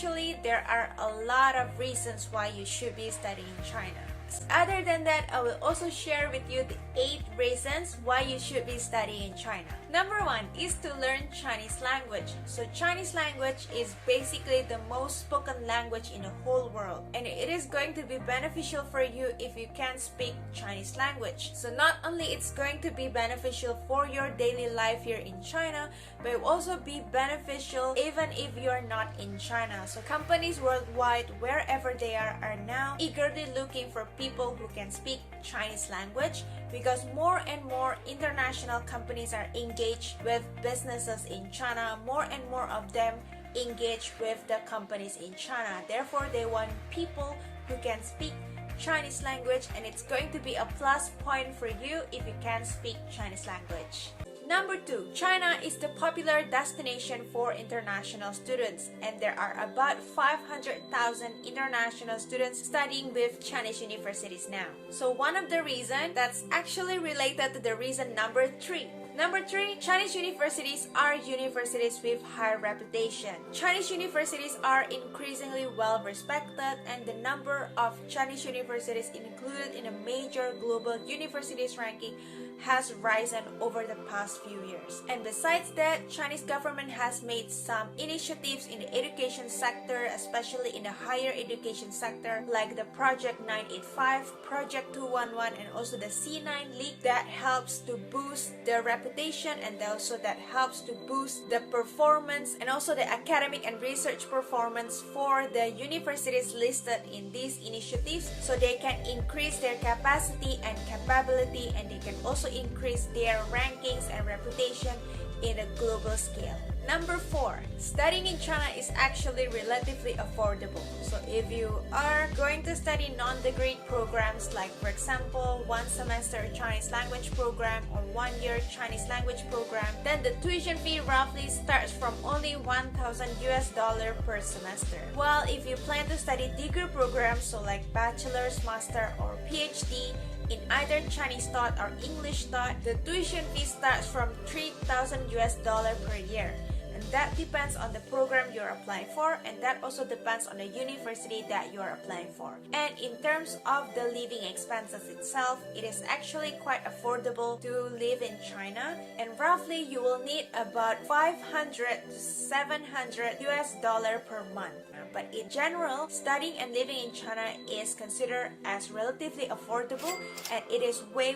actually there are a lot of reasons why you should be studying China. Other than that, I will also share with you the 8 reasons why you should be studying in China. Number 1 is to learn Chinese language. So Chinese language is basically the most spoken language in the whole world, and it is going to be beneficial for you if you can speak Chinese language. So not only it's going to be beneficial for your daily life here in China, but it will also be beneficial even if you're not in China. So companies worldwide, wherever they are now eagerly looking for people who can speak Chinese language, because more and more international companies are engaged with businesses in China. More and more of them engage with the companies in China. Therefore, they want people who can speak Chinese language, and it's going to be a plus point for you if you can speak Chinese language. Number 2, China is the popular destination for international students, and there are about 500,000 international students studying with Chinese universities now. So one of the reasons that's actually related to the reason number 3. Number 3, Chinese universities are universities with high reputation. Chinese universities are increasingly well respected, and the number of Chinese universities included in a major global universities ranking has risen over the past few years. And besides that, Chinese government has made some initiatives in the education sector, especially in the higher education sector, like the Project 985, Project 211, and also the C9 League, that helps to boost the reputation, and also that helps to boost the performance and also the academic and research performance for the universities listed in these initiatives, so they can increase their capacity and capability, and they can also increase their rankings and reputation in a global scale. Number 4, studying in China is actually relatively affordable. So if you are going to study non-degree programs, like for example 1 semester Chinese language program or 1 year Chinese language program, then the tuition fee roughly starts from only $1,000 per semester. While if you plan to study degree programs, so like bachelor's, master, or PhD in either Chinese thought or English thought, the tuition fee starts from $3,000 per year. And that depends on the program you're applying for, and that also depends on the university that you're applying for. And in terms of the living expenses itself, it is actually quite affordable to live in China, and roughly you will need about $500 to $700 per month. But in general, studying and living in China is considered as relatively affordable, and it is way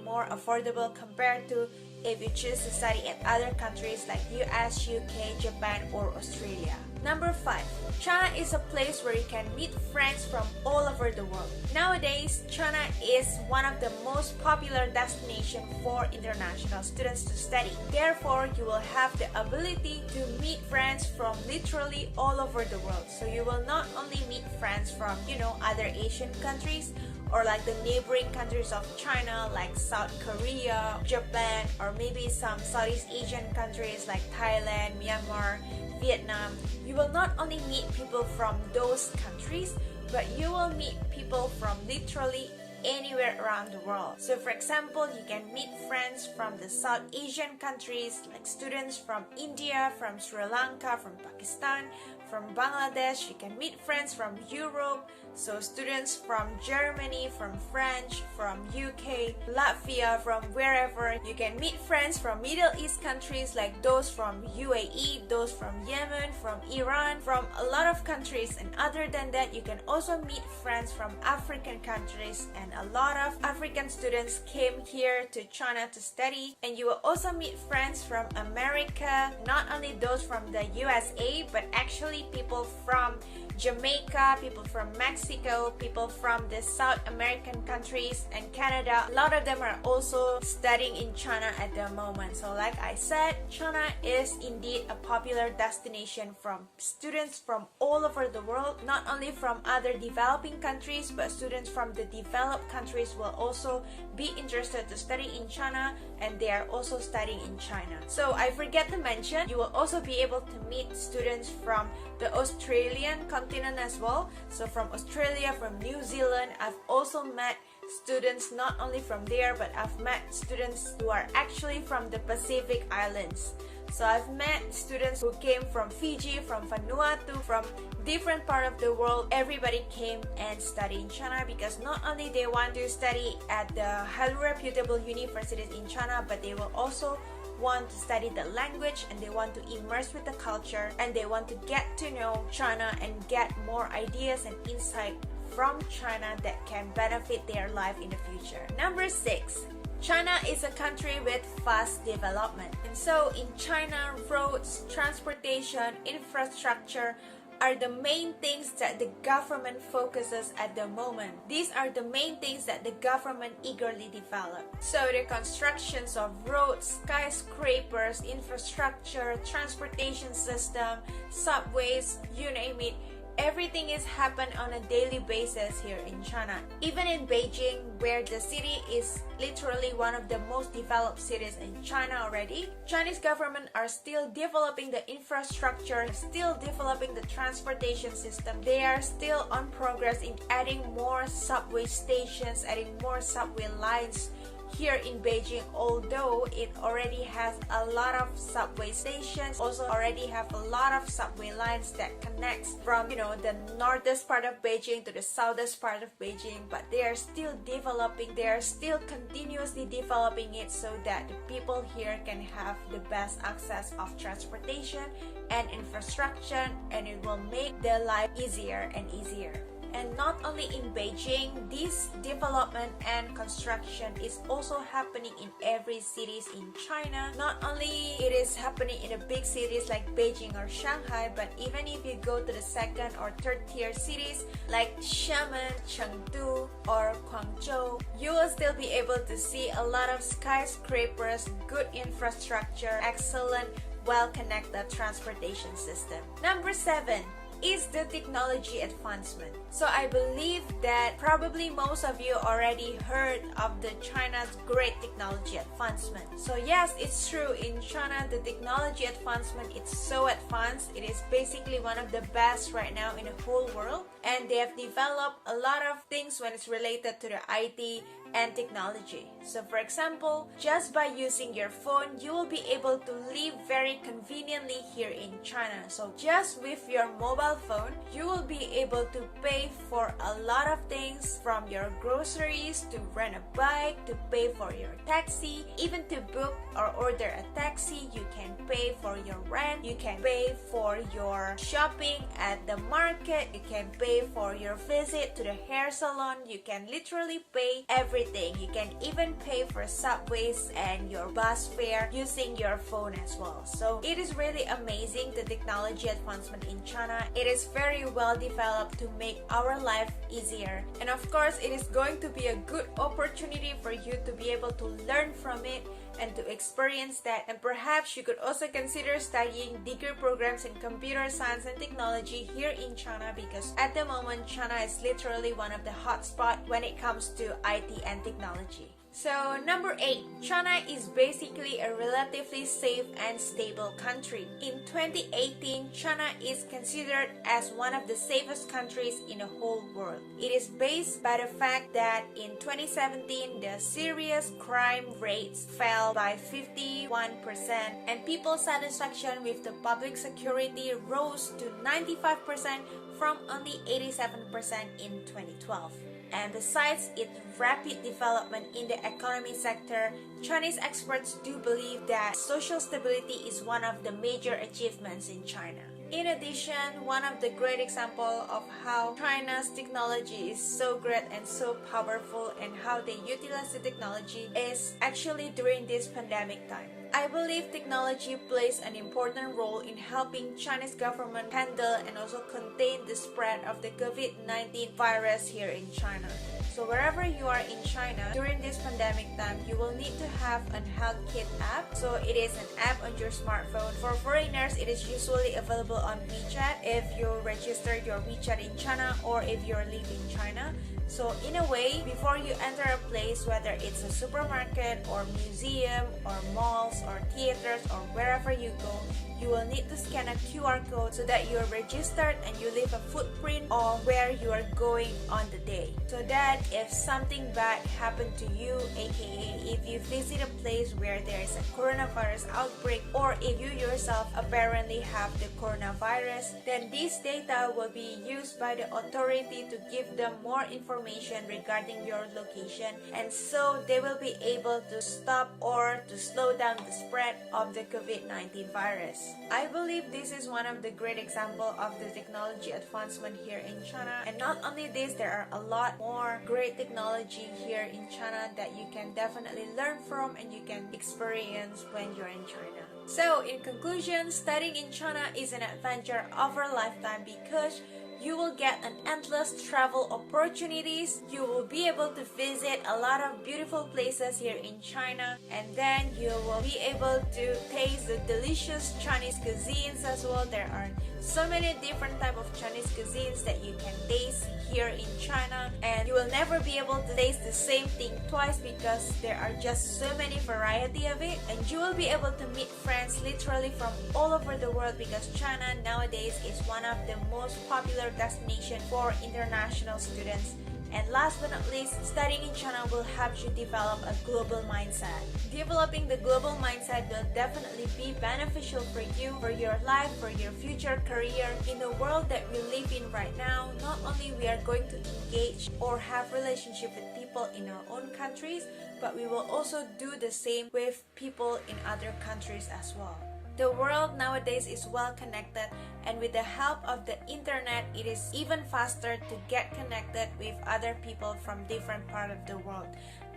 more affordable compared to if you choose to study in other countries like US, UK, Japan, or Australia. Number 5, China is a place where you can meet friends from all over the world. Nowadays, China is one of the most popular destinations for international students to study. Therefore, you will have the ability to meet friends from literally all over the world. So you will not only meet friends from, other Asian countries, or like the neighboring countries of China, like South Korea, Japan, or maybe some Southeast Asian countries like Thailand, Myanmar, Vietnam. You will not only meet people from those countries, but you will meet people from literally anywhere around the world. So for example, you can meet friends from the South Asian countries, like students from India, from Sri Lanka, from Pakistan, from Bangladesh. You can meet friends from Europe, so students from Germany, from French, from UK, Latvia, from wherever. You can meet friends from Middle East countries, like those from UAE, those from Yemen, from Iran, from a lot of countries. And other than that, you can also meet friends from African countries, and a lot of African students came here to China to study. And you will also meet friends from America, not only those from the USA, but actually people from Jamaica, people from Mexico, people from the South American countries, and Canada. A lot of them are also studying in China at the moment. So like I said, China is indeed a popular destination from students from all over the world, not only from other developing countries, but students from the developed countries will also be interested to study in China, and they are also studying in China. So I forget to mention, you will also be able to meet students from the Australian continent as well. So from Australia, from New Zealand, I've also met students not only from there, but I've met students who are actually from the Pacific Islands. So I've met students who came from Fiji, from Vanuatu, from different part of the world. Everybody came and studied in China because not only they want to study at the highly reputable universities in China, but they will also want to study the language, and they want to immerse with the culture, and they want to get to know China and get more ideas and insight from China that can benefit their life in the future. Number 6. China is a country with fast development. And so in China, roads, transportation, infrastructure are the main things that the government focuses at the moment. These are the main things that the government eagerly develop. So the constructions of roads, skyscrapers, infrastructure, transportation system, subways, you name it, everything is happen on a daily basis here in China. Even in Beijing, where the city is literally one of the most developed cities in China already, Chinese government are still developing the infrastructure, still developing the transportation system. They are still on progress in adding more subway stations, adding more subway lines here in Beijing, although it already has a lot of subway stations, also already have a lot of subway lines that connects from, the northest part of Beijing to the southest part of Beijing, but they are still developing, they are still continuously developing it so that the people here can have the best access of transportation and infrastructure, and it will make their life easier and easier. And not only in Beijing, this development and construction is also happening in every cities in China. Not only it is happening in the big cities like Beijing or Shanghai, but even if you go to the second or third tier cities like Xiamen, Chengdu, or Guangzhou, you will still be able to see a lot of skyscrapers, good infrastructure, excellent, well-connected transportation system. Number 7 is the technology advancement. So I believe that probably most of you already heard of the China's great technology advancement. So yes, it's true, in China the technology advancement is so advanced. It is basically one of the best right now in the whole world, and they have developed a lot of things when it's related to the IT and technology. So for example, just by using your phone, you will be able to live very conveniently here in China. So just with your mobile phone, you will be able to pay for a lot of things, from your groceries to rent a bike, to pay for your taxi, even to book or order a taxi. You can pay for your rent, you can pay for your shopping at the market, you can pay for your visit to the hair salon, you can literally pay everything. You can even pay for subways and your bus fare using your phone as well. So it is really amazing, the technology advancement in China. It is very well developed to make our life easier, and of course it is going to be a good opportunity for you to be able to learn from it and to experience that. And perhaps you could also consider studying degree programs in computer science and technology here in China, because at the moment China is literally one of the hotspot when it comes to IT and technology. So number 8, China is basically a relatively safe and stable country. In 2018, China is considered as one of the safest countries in the whole world. It is based by the fact that in 2017, the serious crime rates fell by 51%, and people's satisfaction with the public security rose to 95% from only 87% in 2012. And besides its rapid development in the economy sector, Chinese experts do believe that social stability is one of the major achievements in China. In addition, one of the great examples of how China's technology is so great and so powerful and how they utilize the technology is actually during this pandemic time. I believe technology plays an important role in helping Chinese government handle and also contain the spread of the COVID-19 virus here in China. So wherever you are in China during this pandemic time, you will need to have an health kit app. So it is an app on your smartphone. For foreigners, it is usually available on WeChat if you registered your WeChat in China or if you're living in China. So in a way, before you enter a place, whether it's a supermarket or museum or malls or theaters or wherever you go, you will need to scan a QR code so that you're registered and you leave a footprint of where you are going on the day, so that if something bad happened to you, aka if you visit a place where there is a coronavirus outbreak, or if you yourself apparently have the coronavirus, then this data will be used by the authority to give them more information regarding your location, and so they will be able to stop or to slow down the spread of the COVID-19 virus. I believe this is one of the great examples of the technology advancement here in China, and not only this, there are a lot more great technology here in China that you can definitely learn from and you can experience when you're in China. So in conclusion, studying in China is an adventure of a lifetime because you will get an endless travel opportunities. You will be able to visit a lot of beautiful places here in China, and then you will be able to taste the delicious Chinese cuisines as well. There are so many different type of Chinese cuisines that you can taste here in China, and you will never be able to taste the same thing twice because there are just so many variety of it, and you will be able to meet friends literally from all over the world because China nowadays is one of the most popular destination for international students. And last but not least, studying in China will help you develop a global mindset. Developing the global mindset will definitely be beneficial for you, for your life, for your future career. In the world that we live in right now, not only we are going to engage or have relationship with people in our own countries, but we will also do the same with people in other countries as well. The world nowadays is well connected, and with the help of the internet, it is even faster to get connected with other people from different parts of the world.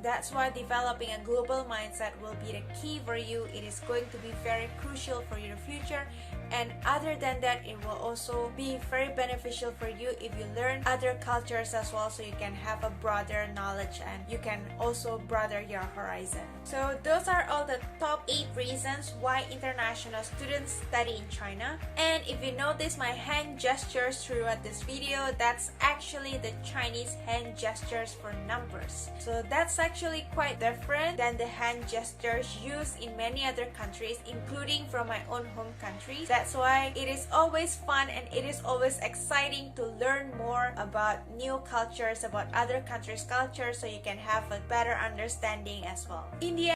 That's why developing a global mindset will be the key for you. It is going to be very crucial for your future, and other than that, it will also be very beneficial for you if you learn other cultures as well, so you can have a broader knowledge and you can also broaden your horizon. So those are all the top 8 reasons why international students study in China. And if you notice my hand gestures throughout this video, that's actually the Chinese hand gestures for numbers. So that's actually quite different than the hand gestures used in many other countries, including from my own home country. That's why it is always fun and it is always exciting to learn more about new cultures, about other countries' cultures, so you can have a better understanding as well. In the